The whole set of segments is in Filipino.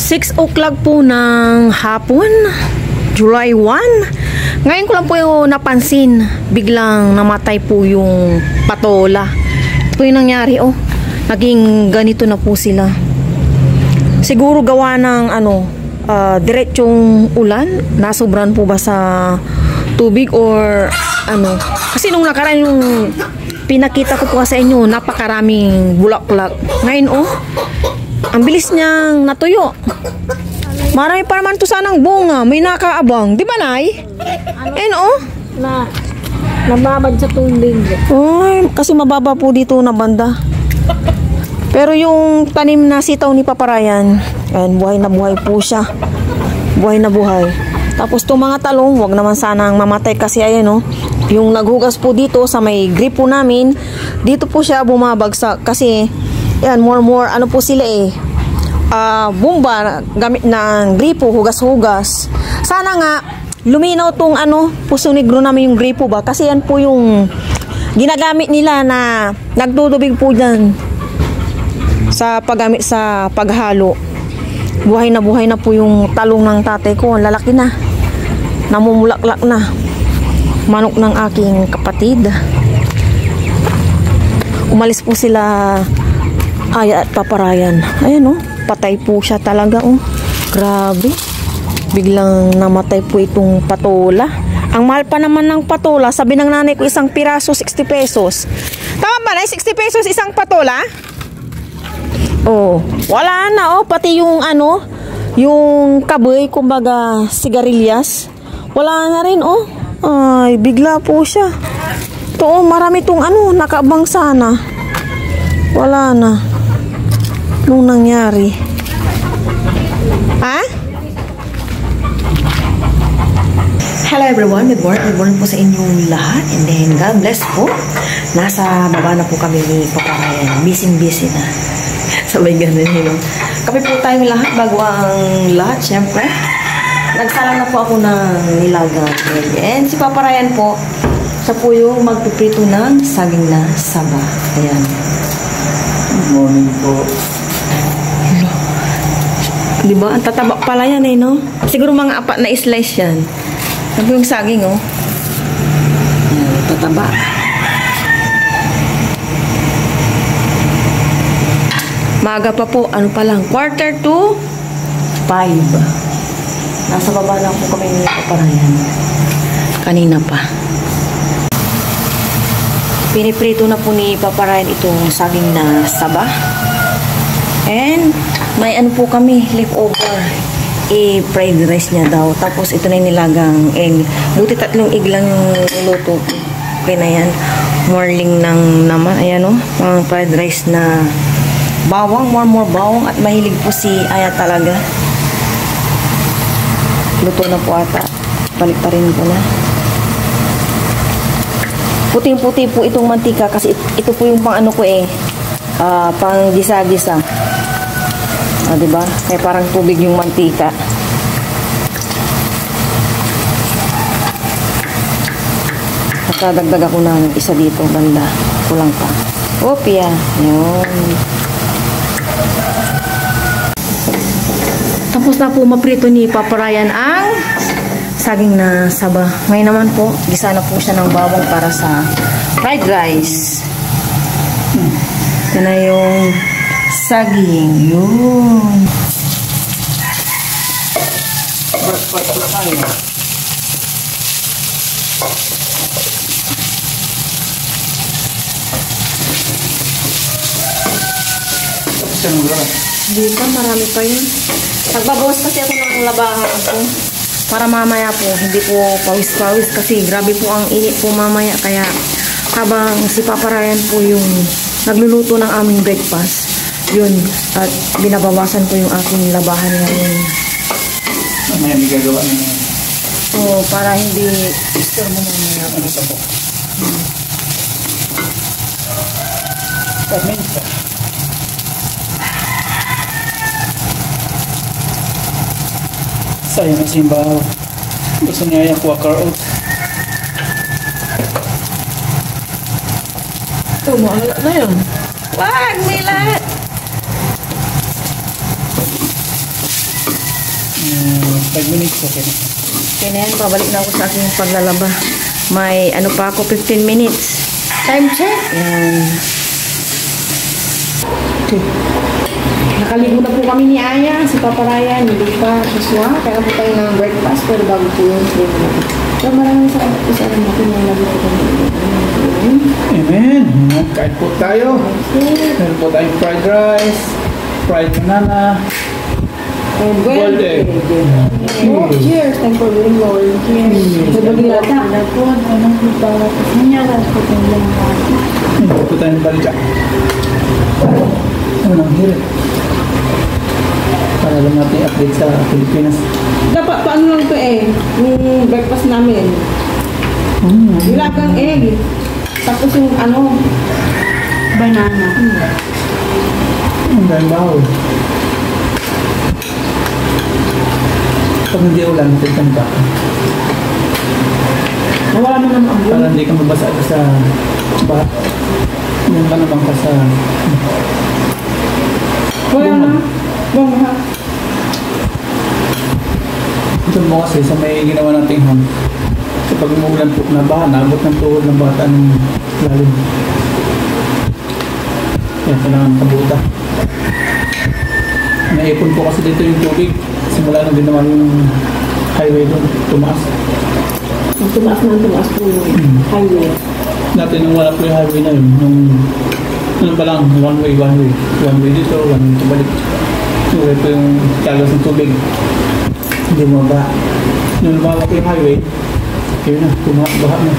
6 o'clock po ng hapon, July 1. Ngayon ko lang po yung napansin, biglang namatay po yung patola. Ito po yung nangyari, oh. Naging ganito na po sila. Siguro gawa ng diretsong ulan, nasobran po ba sa tubig or ano. Kasi nung nakaraan yung pinakita ko po sa inyo, napakaraming bulaklak. Ngayon, oh, ang bilis niyang natuyo. Marami pa naman to sanang bunga. May nakaabang. Di ba, Nay? And oh. Nababad sa tubig. Ay, kasi mababa po dito na banda. Pero yung tanim na sitaw ni Papa Ryan, ayan, buhay na buhay po siya. Buhay na buhay. Tapos itong mga talong, wag naman sanang mamatay kasi ayan, oh. Yung naghugas po dito sa may gripo namin, dito po siya bumabagsak kasi yan, more ano po sila eh, bomba gamit ng gripo, hugas-hugas. Sana nga luminaw tong puso negro namin yung gripo ba, kasi yan po yung ginagamit nila na nagdudubig po dyan sa paggamit sa paghalo. Buhay na po yung talong ng tatay ko, ang lalaki na, namumulaklak na. Manok ng aking kapatid. Umalis po sila Aya at Papa Ryan. Ayan, oh, patay po siya talaga, oh. Grabe. Biglang namatay po itong patola. Ang mahal pa naman ng patola. Sabi ng nanay ko, isang piraso 60 pesos. Tama ba na 60 pesos isang patola? Oh, wala na, oh, pati yung yung kaboy, kumbaga sigarilyas. Wala na rin, oh. Ay, bigla po siya. Ito, oh, marami tong nakaabang sana. Wala na. Nung nangyari. Ha? Hello everyone, good morning po sa inyong lahat. And then, God bless po. Nasa baba na po kami ni Papa Ryan. Busy na. Sabay ganun yun. Kape po tayong lahat bago ang lahat, syempre. Nagsalang na po ako ng nilagang. And si Papa Ryan po, siya po yung magpiprito ng saging na saba. Ayan. Good morning po. Diba? Ang tataba pala yan eh, no? Siguro mga 4 na slice yan. Ano po yung saging, oh? Ayan, tataba. Maaga pa po. Ano pa lang? 4:45. Nasa baba lang po kami ni Papa Ryan. Kanina pa. Piniprito na po ni Papa Ryan itong saging na saba. And may po kami leftover. Fried rice niya daw. Tapos ito na yung nilagang egg. Buti 3 egg lang niluto. Okay na yan. Morning ng naman. Ayan, oh. Mga fried rice na bawang. More bawang. At mahilig po si Aya talaga. Luto na po ata. Palit-parin ko na. Puting-puti po itong mantika kasi ito po yung pang ko eh. Pang gisa-gisa. Diba? Kaya parang tubig yung mantika. Nagdagdag ako ng isa dito. Banda. Kulang pa. Opya. Yun. Tapos na po maprito ni Papa Ryan ang saging na saba. Ngayon naman po, gisa na po siya ng bawang para sa fried rice. Ito na yung saging. Yun. Breakfast na tayo. Di ba? Marami pa yun. Nagbabawas kasi ako ng labahan ko. Para mamaya po, hindi po pawis-pawis kasi grabe po ang init po mamaya. Kaya habang si Papa Ryan po yung nagluluto ng aming breakfast, yun, at binabawasan ko yung aking labahan ngayon. Mamaya may gagawa na yun. Oo, para hindi store mo mamaya. Ano sa po? Paminta. Sayang ang simbaw. Gusto niya yung quaker oats. Tumala na yun. Wag, Mila! 5 minutes, okay na. Okay na yan, babalik na ako sa aking paglalaba. May ano pa ako, 15 minutes. Time check. Yan. Okay. Nakaligo na po kami ni Aya, si Papa Ryan, hindi pa suswa. Kaya po tayo ng breakfast, pero bago po yun. So maraming salamat po sa alam natin na lagi po kami. Amen. Kain po tayo. Meron po tayong fried rice, fried banana, boiled egg. Oh, cheers! Thank you for being Lord. Cheers. Sa bagilata. Meron po tayong balita. Unang hirit. Para lang natin update sa Pilipinas. Dapat paano lang ito yung breakfast namin. Nilagang egg. Tapos yung banana. Ang dahil baho. Pag hindi ulan, tignan ka. Nawala mo naman ang Para hindi ka mabasa sa bahat. Yung ka naman ka sa... wala na. Wala na. Ito mo kasi sa may ginawa nating ham. So pag umuulan po na baha, naabot ng tuhod ng bata ng lalim. Kaya kailangan kabuta. Naipon po kasi dito yung tubig. Simula nung ginawa yung highway doon, tumaas. Ang tumaas po yung highway. Dati nung wala po yung highway na yun, nung ano pa lang, one way. One way dito, one way balik. Wala po yung kalos ng tubig. Hindi mo ba? Nung lumawa po yung highway, yun na, baha na.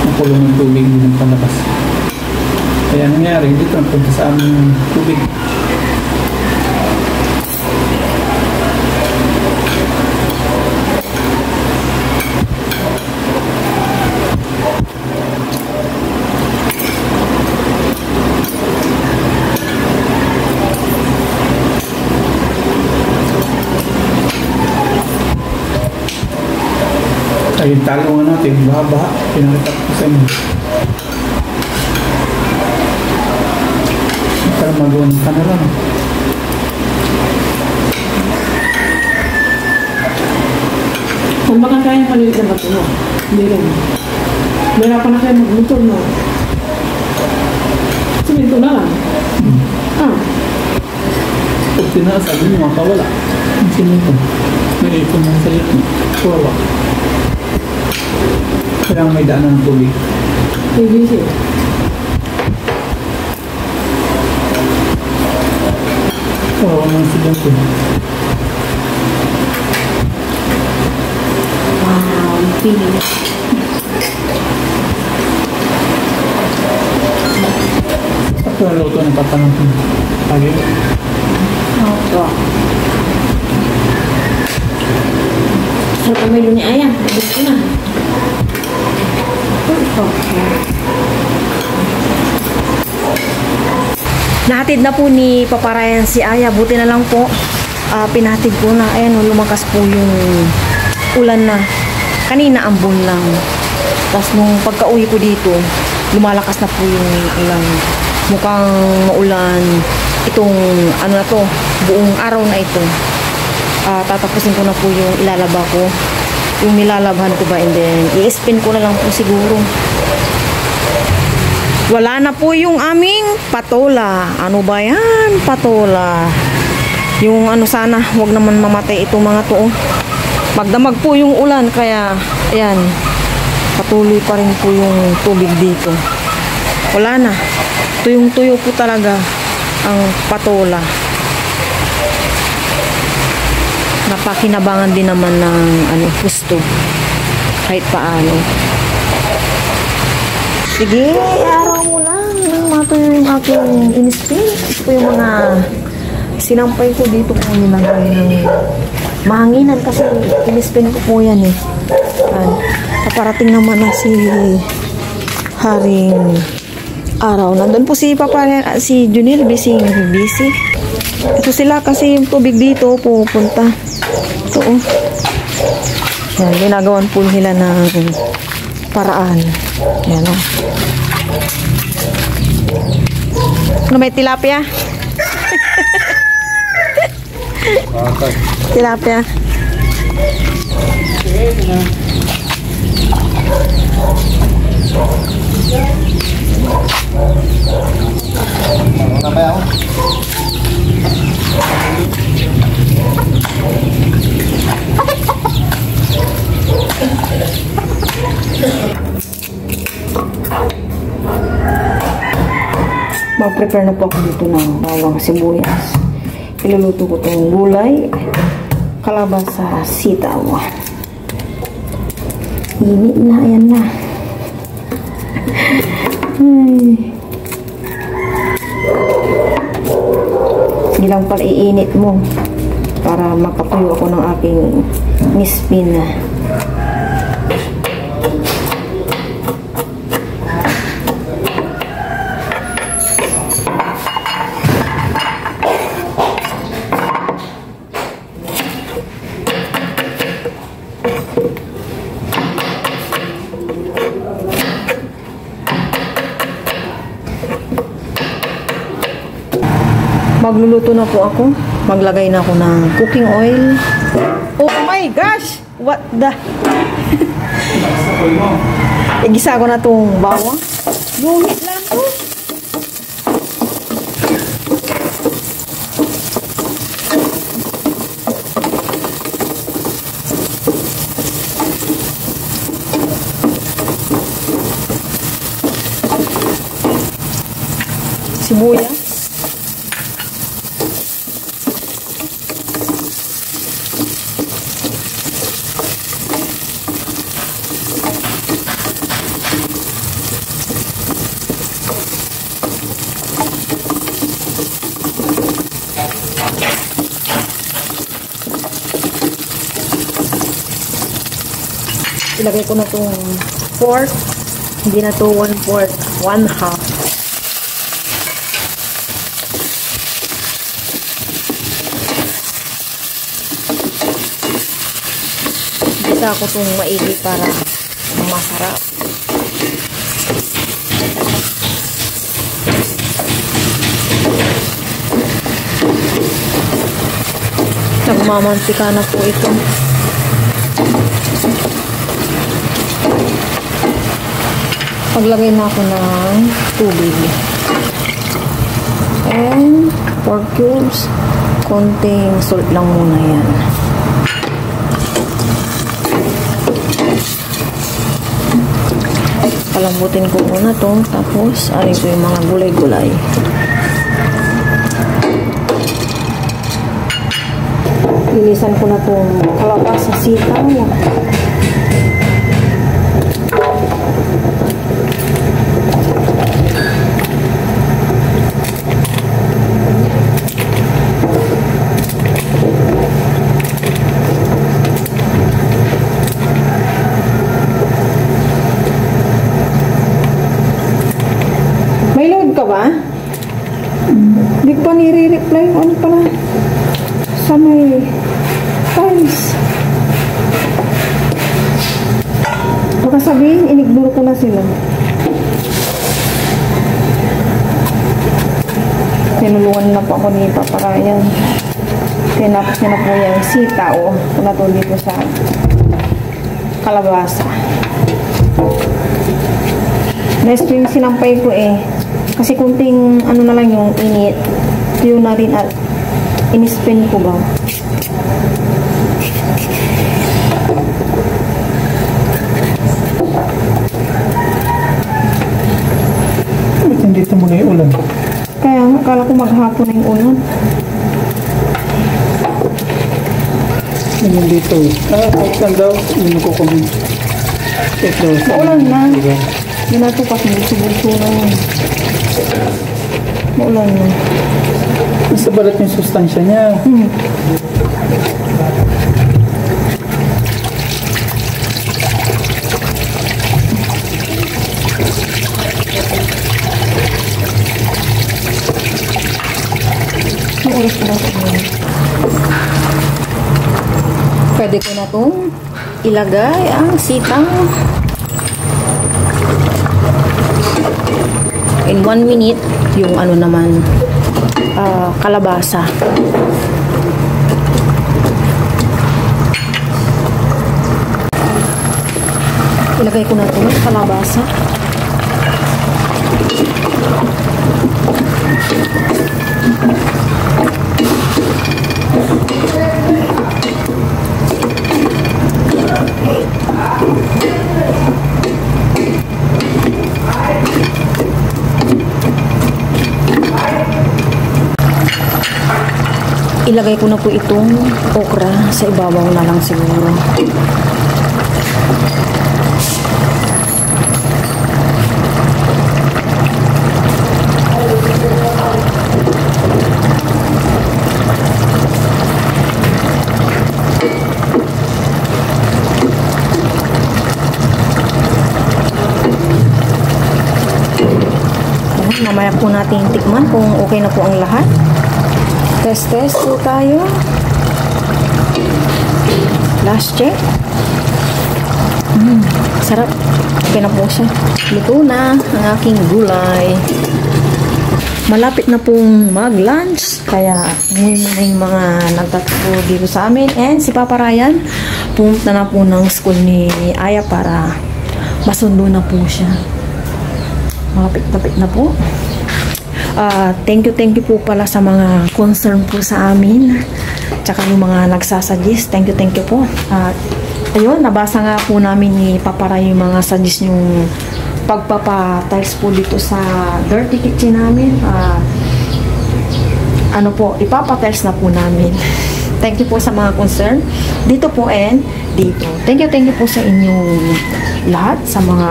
Nakulong ng tubig, hindi ng palabas. Kaya nangyari, dito napunta sa aming tubig. Yung talungan natin, baha-baha, pinakita ko sa inyo. Para magawa ka na lang. Kung baka kaya maliit na bato, no? Hindi rin. Meron pa na kayo mag-motor, no? Simento na lang. Pag tinaas, sabi mo, makawala. Ang sinito. May ipon na sa ito. Kawawa. Kailangan may daanan ng tubig. PVC. Kawawa naman sila ito. Wow, pili. Ito ang luto ng patanong ko. Lagi. Ito. Sarap ang milo ni Aya. Gusto na. Nahatid na po ni Papa Ryan si Aya. Buti na lang po. Pinahatid ko na. Ayan, lumakas po yung ulan na. Kanina ambon lang. Tapos nung pagka-uwi ko dito, lumalakas na po yung ulan. Mukhang maulan. Itong ano na to, buong araw na ito. Tatapusin ko na po yung ilalaba ko. Yung nilalabhan ko ba, and then i-spin ko na lang po siguro. Wala na po yung aming patola. Ano ba yan? Patola. Yung ano, sana wag naman mamatay itong mga to. Magdamag po yung ulan, kaya ayan, patuloy pa rin po yung tubig dito. Wala na. Tuyong-tuyo po talaga ang patola. Napakinabangan din naman ng ano, gusto kahit paano. Sige, araw mo lang nang matuyo yung aking in-spin. Ito yung mga sinampay ko dito po nilagay ng mahanginan kasi in-spin ko po yan eh. Paparating naman na si Haring Araw. Nandun po si Papa, si Junil, busy. Ito sila kasi yung tubig dito pupunta. Ito oh. Yan, ginagawan po nila ng paraan. Yan oh. Ano may tilapia? Tilapia. Mag-prepare na po ako dito ng bawang sibuyas. Iluluto ko itong gulay, kalabasa, sitaw. Init na, ayan na. Sige lang pala iinit mo para makatuyo ako ng aking mispin na. Magluluto na po ako. Maglagay na ako ng cooking oil. Oh my gosh! What the? Igisa ko na itong bawang. Lunit lang to. Sibuyas. Ilagay ko na itong pork. Hindi na to 1/4, 1/2. Gisa ko itong maigi para masarap. Nagmamantika na po ito. Paglagay na ako ng tubig. And pork cubes. Konting salt lang muna yan. Palambutin ko muna to. Tapos, arin ko yung mga gulay-gulay. Linisan ko na itong kalabasa, sitaw. May load ka ba? Hindi pa nire-reply. Ano pala? Sa may times. Baka sabihin, inignore ko na sila. Tinulungan na po ako ni Papa Ryan. Tinapos niya na po yung sitaw. Kung nato dito sa kalabasa. Next yung sinampay ko eh. Kasi kunting ano na lang yung init. Tuyo na rin at in-spin ko ba. Ba't hindi ito muna yung ulan? Kaya nga, akala ko maghapon na yung ulan. Yan dito eh. Kahit lang daw. Yun ko kung kahit daw. Maulan na. Yun na ito kasi bulso-bulso na yun. Maulan na. Nasa balat yung sustansya niya. Yung oras ko na ito. Pwede ko na itong ilagay ang sitang. In 1 minute, yung ano naman, kalabasa. Ilagay ko na ito sa kalabasa. Ilagay ko na po itong okra sa ibabaw na lang siguro. Mamaya po natin tikman kung okay na po ang lahat. Test po tayo. Last check. Sarap. Okay na po siya. Luto na ang aking gulay. Malapit na pong mag-lunch. Kaya ngayon muna yung mga nagtatapos dito sa amin. And si Papa Ryan, pumunta na po ng school ni Aya para masundo na po siya. Malapit na po. Thank you po pala sa mga concern po sa amin. Tsaka yung mga nagsasuggest. Thank you po. Ayun, nabasa nga po namin ni Papa Ray yung mga suggest yung pagpapa-tiles po dito sa dirty kitchen namin. Ano po, ipapa-tiles na po namin. Thank you po sa mga concern. Dito po and dito. Thank you po sa inyong lahat, sa mga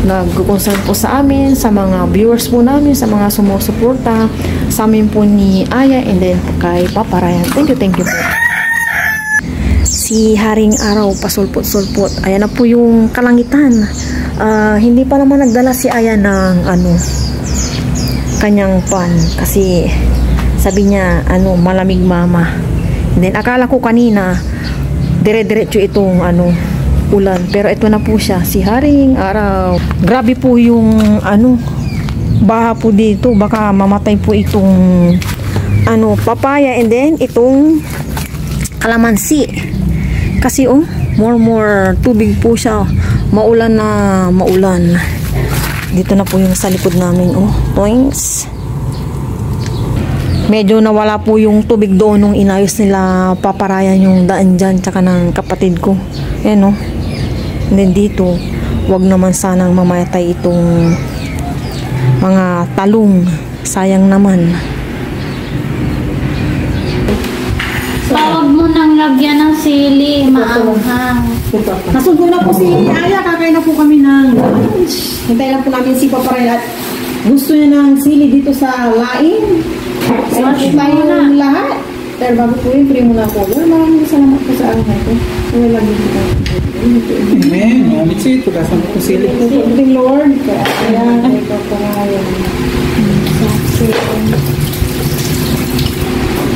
nag-concern po sa amin, sa mga viewers po namin, sa mga sumusuporta sa amin po ni Aya and then kay Papa Ryan. Thank you po. Si Haring Araw, pasulpot-sulpot. Ayan na po yung kalangitan. Hindi pa naman nagdala si Aya ng kanyang pan kasi sabi niya malamig mama. And then akala ko kanina dire-diretso itong ulan, pero ito na po siya, si Haring Araw. Grabe po yung baha po dito, baka mamatay po itong papaya and then itong kalamansi kasi more tubig po siya, maulan na maulan. Dito na po yung sa likod namin, toings. Medyo nawala po yung tubig doon nung inayos nila paparayan yung daan dyan tsaka ng kapatid ko. Ayan and then dito, wag naman sanang mamatay itong mga talong. Sayang naman. Huwag mo nang lagyan ng sili, maanghang. Nasundo na po si Aya, kakain na po kami ng lunch. Hintay lang po namin si Papa Ray at gusto niya ng sili dito sa laing. Ayun tayo ng lahat. Pero bago po yun, pray muna po. Maraming salamat po sa akin natin. Wala lang dito. Amen. Mamit siya ito. Kasama ko sila. Thank you, Lord. Kaya, ito po nga yun.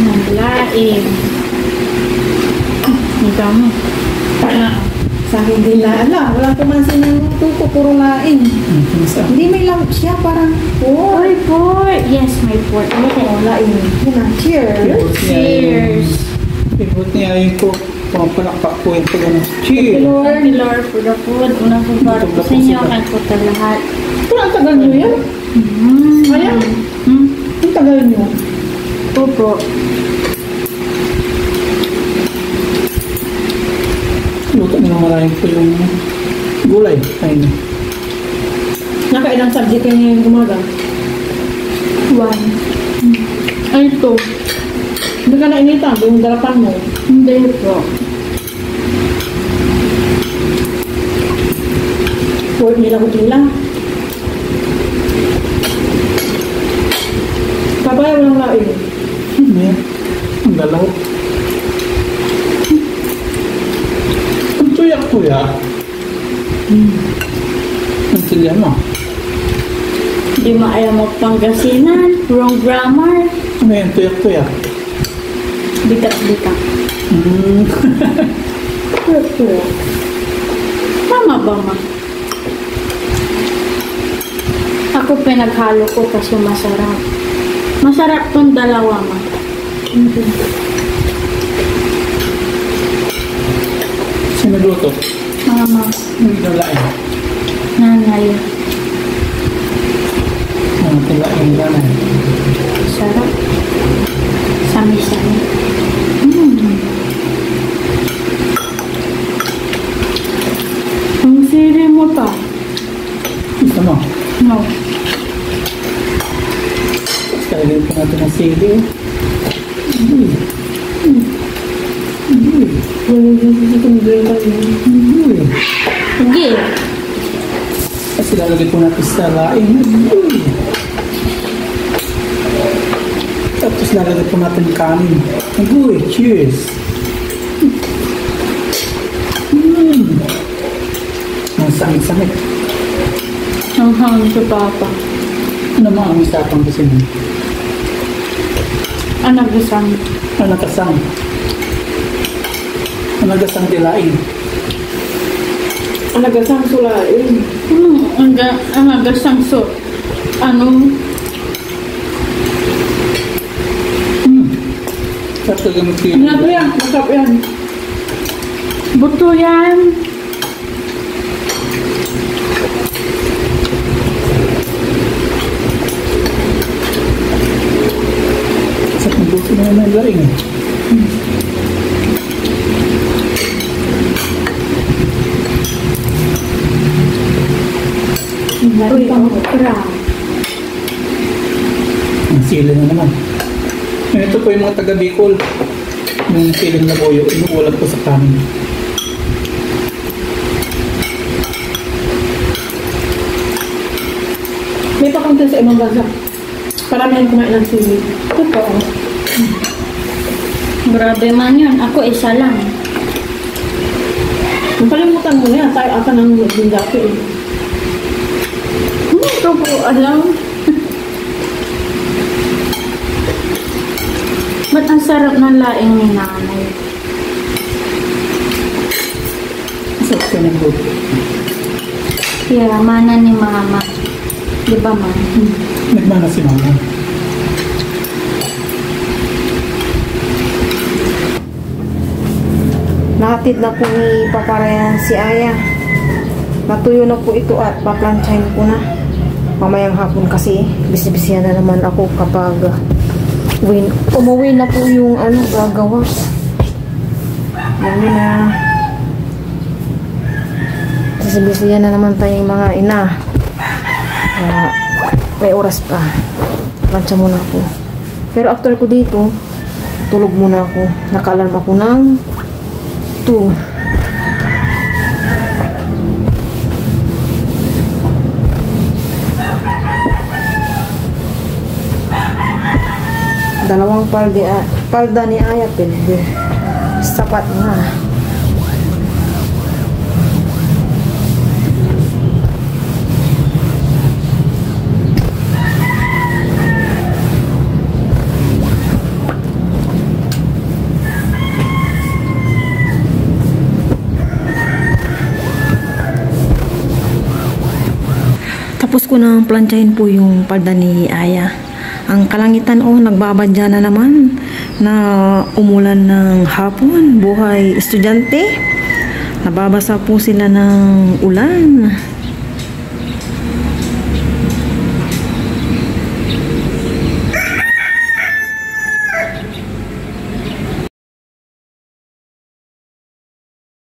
Ng laing. Ikaw mo. Sa akin din na, walang pumansin ng tuko, puro laing. Hindi may lang siya, parang pork. Pork. Yes, may pork. Laing. Cheers. Cheers. Ibot niya yung po. Pumapalakpak po yung pagano. Thank you, Lord. Thank you, Lord, for the food. Unang pagbarat po sa inyo. Kahit po sa lahat. Ito ang tagal nyo yan. Kaya? Ang tagal nyo. Opo. Luto na maraming po yung gulay. Ayun. Nakailang subject kayo ngayong umaga? 1. Ay, 2. Hindi ka na inita, yung darapan mo. Hindi po. Pork nila ko lang. Papaya walang laing. Amen. Ang dalaw. Ang tuyak-tuya. Ang tilihan mo. Hindi mo ayaw magpangasinan. Wrong grammar. Ano yan? Tuyak-tuyak. Bitak-bitak. Pork. Tama ba, ma? Ako pinaghalo ko kasi masarap. Masarap tong dalawa, ma. Sinuluto. Mama, Hindi na lain. nanay. Ang tilain na na. Sarap. Sami-sami. Ang siri mo pa. Gusto mo? No. Talagyan po natin ang sili. Sige. Kasi lalagyan po natin sa laing. Tapos lalagyan po natin kanin. Agoy, cheers! Ang sangit-sangit. Ang hangin sa papa. Ano mga ang isapang kasi mo? Anak gasang. Ang nakasang. Ang nagasang dilain. Ang nagasang sulain. Ang gasang so. Ano? Sarap ka gamit ko Ano to yan? Masarap yan. Buto yan. Sa pagbuto na naman laing eh. Uy, ang okra. Ang sili na naman. Ito po yung mga taga Bicol. Yung siling na boyo, inuulam ko sa kanin. May pakuntin sa ibang bansa. Paramihan kumain ng sili. Totoo. Grabe man yun. Ako isa lang. Nakalimutan mo na yan. Tayo ata ng dindaki eh. Hindi ko po alam. Ba't ang sarap ng laing ni nanay? Masarap siya ng buto. Kaya mana ni mama. Di ba man? Nagmana si mama. Nahatid na po ni Paparayan si Aya. Natuyo na po ito at paplansyahin ko na. Mamayang hapon kasi bisibisihan na naman ako kapag umuwi na po yung gagawa. Yan na. Bisibisihan na naman tayong mga ina. May oras pa. Plansya muna ako. Pero after ko dito, tulog muna ako. Naka-alarm ako ng 2. Dalawang palda ni Aya, pwede. Sapat na. Tapos ko na plantsahin po yung palda ni Aya. Ang kalangitan nagbabadya na naman na umulan ng hapon. Buhay estudyante. Nababasa po sila ng ulan.